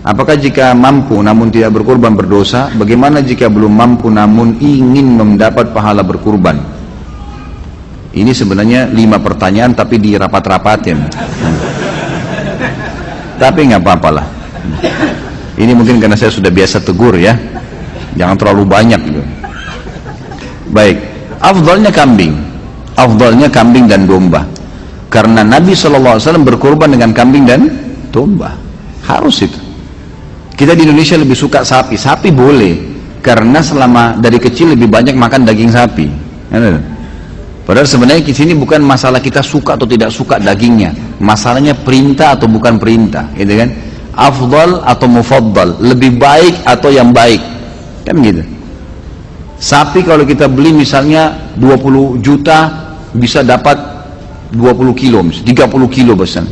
Apakah jika mampu namun tidak berkurban berdosa? Bagaimana jika belum mampu namun ingin mendapat pahala berkurban? Ini sebenarnya 5 pertanyaan tapi dirapat-rapatin. Tapi nggak apa-apa lah. Ini mungkin karena saya sudah biasa tegur ya. Jangan terlalu banyak gitu. Baik, afdalnya kambing. Afdalnya kambing dan domba. Karena Nabi SAW berkurban dengan kambing dan domba. Harus itu. Kita di Indonesia lebih suka sapi. Sapi boleh, karena selama dari kecil lebih banyak makan daging sapi. Padahal sebenarnya di sini bukan masalah kita suka atau tidak suka dagingnya. Masalahnya perintah atau bukan perintah, gitu kan? Afdal atau mufaddal, lebih baik atau yang baik, kan gitu. Sapi kalau kita beli misalnya 20 juta bisa dapat 20 kilo, 30 kilo besar.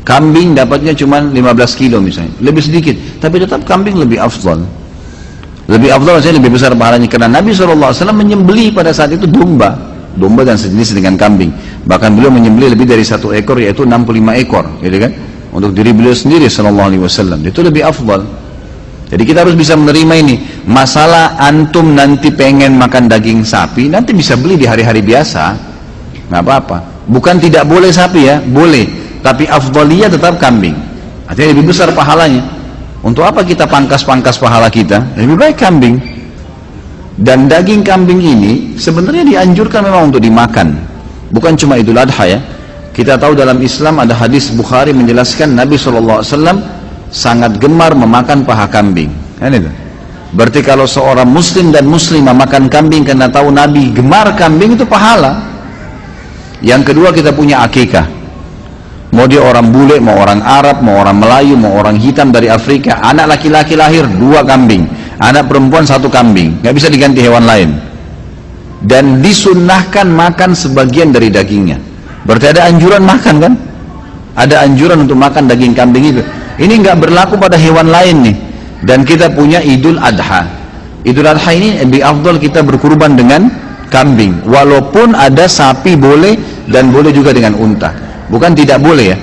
Kambing dapatnya cuma 15 kilo misalnya, lebih sedikit, tapi tetap kambing lebih afdal. Lebih afdal maksudnya lebih besar pahalanya, karena Nabi SAW menyembelih pada saat itu domba dan sejenis dengan kambing. Bahkan beliau menyembelih lebih dari 1 ekor, yaitu 65 ekor, gitu kan? Untuk diri beliau sendiri SAW. Itu lebih afdal. Jadi kita harus bisa menerima ini. Masalah antum nanti pengen makan daging sapi, nanti bisa beli di hari-hari biasa, nggak apa-apa. Bukan tidak boleh sapi ya, boleh. Tapi afdaliyah tetap kambing. Artinya lebih besar pahalanya. Untuk apa kita pangkas-pangkas pahala kita? Lebih baik kambing. Dan daging kambing ini sebenarnya dianjurkan memang untuk dimakan. Bukan cuma Idul Adha ya. Kita tahu dalam Islam ada hadis Bukhari menjelaskan Nabi SAW sangat gemar memakan paha kambing. Kan itu? Berarti kalau seorang muslim dan muslimah makan kambing karena tahu Nabi gemar kambing, itu pahala. Yang kedua, kita punya akikah. Mau dia orang bule, mau orang Arab, mau orang Melayu, mau orang hitam dari Afrika, anak laki-laki lahir 2 kambing, anak perempuan 1 kambing, nggak bisa diganti hewan lain. Dan disunnahkan makan sebagian dari dagingnya. Berarti ada anjuran makan kan? Ada anjuran untuk makan daging kambing itu. Ini nggak berlaku pada hewan lain nih. Dan kita punya Idul Adha. Idul Adha ini lebih afdal kita berkurban dengan kambing. Walaupun ada sapi boleh dan boleh juga dengan unta. Bukan tidak boleh ya.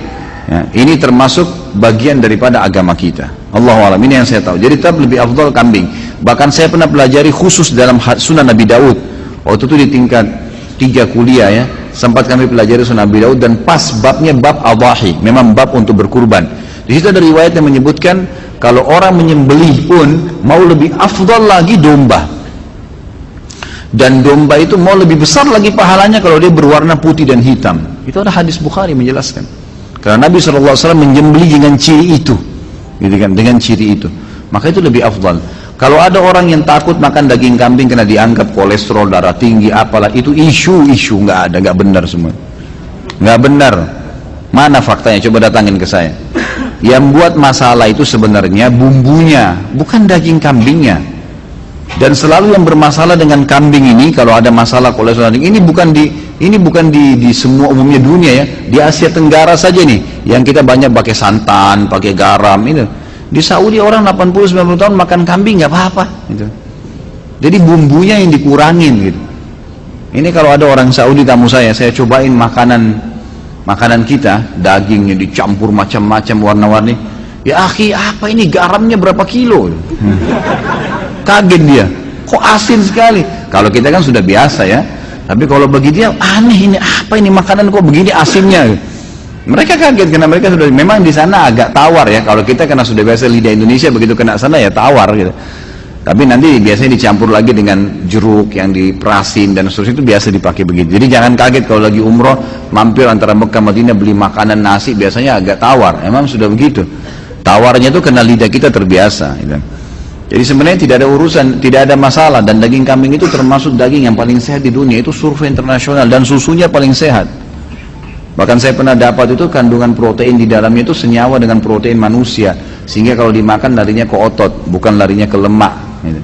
Ini termasuk bagian daripada agama kita. Allahu a'lam, ini yang saya tahu. Jadi tetap lebih afdal kambing. Bahkan saya pernah pelajari khusus dalam Sunan Nabi Daud. Waktu itu di tingkat 3 kuliah ya, sempat kami pelajari Sunan Nabi Daud, dan pas babnya bab adhahi, memang bab untuk berkurban. Di situ ada riwayat yang menyebutkan kalau orang menyembelih pun mau lebih afdal lagi domba. Dan domba itu mau lebih besar lagi pahalanya kalau dia berwarna putih dan hitam. Itu ada hadis Bukhari menjelaskan. Karena Nabi SAW menyembelih dengan ciri itu, gitu kan, dengan ciri itu. Maka itu lebih afdal. Kalau ada orang yang takut makan daging kambing karena dianggap kolesterol, darah tinggi, apalah, itu isu nggak ada, nggak benar semua. Nggak benar. Mana faktanya? Coba datangin ke saya. Yang buat masalah itu sebenarnya bumbunya, bukan daging kambingnya. Dan selalu yang bermasalah dengan kambing ini, kalau ada masalah kolesterol, ini bukan di semua umumnya dunia ya, di Asia Tenggara saja nih, yang kita banyak pakai santan, pakai garam itu. Di Saudi orang 80-90 tahun makan kambing nggak apa-apa gitu. Jadi bumbunya yang dikurangin gitu. Ini kalau ada orang Saudi tamu saya cobain makanan kita, dagingnya dicampur macam-macam warna-warni. Ya akhi, apa ini garamnya berapa kilo? Kaget dia, kok asin sekali. Kalau kita kan sudah biasa ya, tapi kalau bagi dia aneh, ini apa ini makanan kok begini asinnya. Mereka kaget karena mereka sudah, memang di sana agak tawar ya. Kalau kita karena sudah biasa lidah Indonesia, begitu kena sana ya tawar gitu. Tapi nanti biasanya dicampur lagi dengan jeruk yang diperasin dan seterusnya, itu biasa dipakai begitu. Jadi jangan kaget kalau lagi umroh mampir antara Mekah Madinah beli makanan nasi, biasanya agak tawar. Emang sudah begitu. Tawarnya itu karena lidah kita terbiasa gitu. Jadi sebenarnya tidak ada urusan, tidak ada masalah, dan daging kambing itu termasuk daging yang paling sehat di dunia. Itu survei internasional, dan susunya paling sehat. Bahkan saya pernah dapat itu kandungan protein di dalamnya itu senyawa dengan protein manusia, sehingga kalau dimakan larinya ke otot, bukan larinya ke lemak gitu.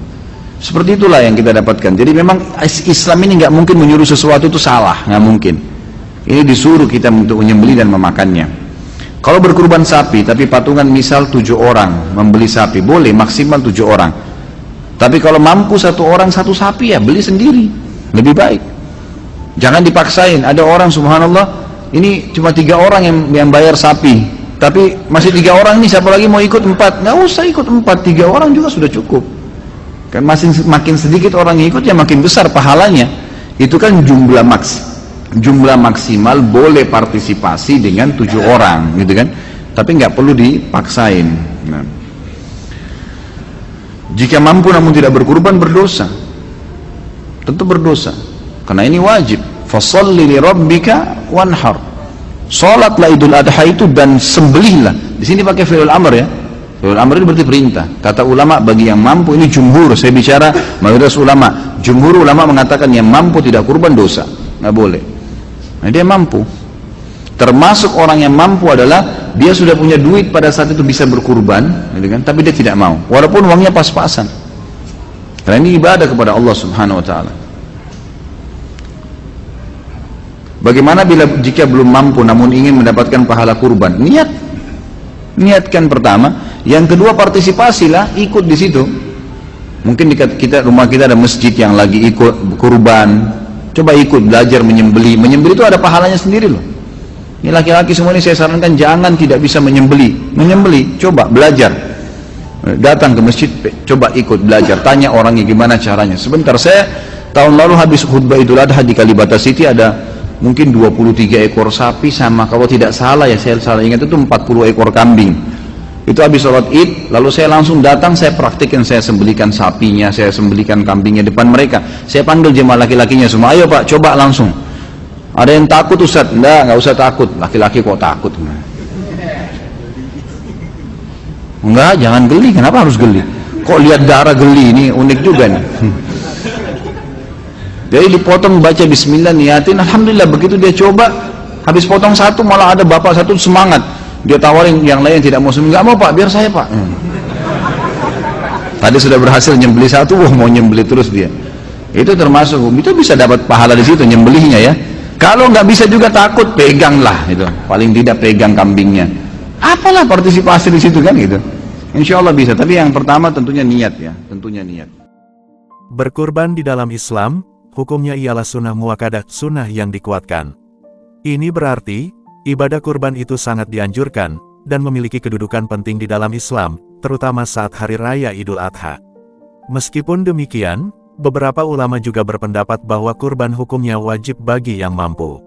Seperti itulah yang kita dapatkan. Jadi memang Islam ini nggak mungkin menyuruh sesuatu itu salah, nggak mungkin. Ini disuruh kita untuk menyembelih dan memakannya. Kalau berkurban sapi, tapi patungan misal 7 orang membeli sapi, boleh maksimal 7 orang. Tapi kalau mampu 1 orang 1 sapi, ya beli sendiri, lebih baik. Jangan dipaksain. Ada orang subhanallah, ini cuma 3 orang yang bayar sapi, Tapi masih 3 orang nih, siapa lagi mau ikut 4? Nggak usah ikut 4, 3 orang juga sudah cukup. Kan makin sedikit orang yang ikut ya makin besar pahalanya. Itu kan jumlah maksimal boleh partisipasi dengan 7 orang gitu kan. Tapi nggak perlu dipaksain. Nah. Jika mampu namun tidak berkurban, berdosa. Tentu berdosa. Karena ini wajib. Fasholli li rabbika wanhar. Salatlah Idul Adha itu dan sembelihlah. Di sini pakai fi'il amr ya. Fi'il amr itu berarti perintah. Kata ulama bagi yang mampu, ini jumhur, saya bicara mayoritas ulama. Jumhur ulama mengatakan yang mampu tidak kurban dosa, nggak boleh. Nah, dia mampu. Termasuk orang yang mampu adalah dia sudah punya duit pada saat itu bisa berkurban, gitu kan? Tapi dia tidak mau, walaupun uangnya pas-pasan. Karena ini ibadah kepada Allah Subhanahu Wa Taala. Bagaimana jika belum mampu namun ingin mendapatkan pahala kurban? Niatkan pertama. Yang kedua, partisipasilah, ikut di situ. Mungkin di rumah kita ada masjid yang lagi ikut kurban. Coba ikut belajar menyembeli. Menyembeli itu ada pahalanya sendiri loh. Ini laki-laki semua ini saya sarankan jangan tidak bisa menyembeli. Menyembeli, coba belajar. Datang ke masjid, coba ikut belajar. Tanya orangnya gimana caranya. Sebentar, saya tahun lalu habis khutbah Idul Adha di Kalibata City, ada mungkin 23 ekor sapi sama, kalau tidak salah ya, saya salah ingat itu 40 ekor kambing. Itu habis sholat id, lalu saya langsung datang, saya praktikkan, saya sembelikan sapinya, saya sembelikan kambingnya depan mereka. Saya panggil jemaah laki-lakinya semua, ayo Pak, coba langsung. Ada yang takut Ustaz? Nggak usah takut. Laki-laki kok takut? Enggak, jangan geli. Kenapa harus geli? Kok lihat darah geli? Ini unik juga nih. Jadi dipotong, baca bismillah, niatin, alhamdulillah. Begitu dia coba, habis potong satu malah ada bapak satu semangat, dia tawarin yang lain tidak mau sembelih. Nggak mau Pak, biar saya Pak. Tadi sudah berhasil nyembelih satu, mau nyembelih terus dia. Itu termasuk, itu bisa dapat pahala di situ nyembelihnya ya. Kalau nggak bisa juga takut, peganglah itu. Paling tidak pegang kambingnya. Apalah partisipasi di situ kan gitu. Insya Allah bisa. Tapi yang pertama tentunya niat ya, tentunya niat. Berkurban di dalam Islam, hukumnya ialah sunnah muakkadah, sunnah yang dikuatkan. Ini berarti, ibadah kurban itu sangat dianjurkan, dan memiliki kedudukan penting di dalam Islam, terutama saat Hari Raya Idul Adha. Meskipun demikian, beberapa ulama juga berpendapat bahwa kurban hukumnya wajib bagi yang mampu.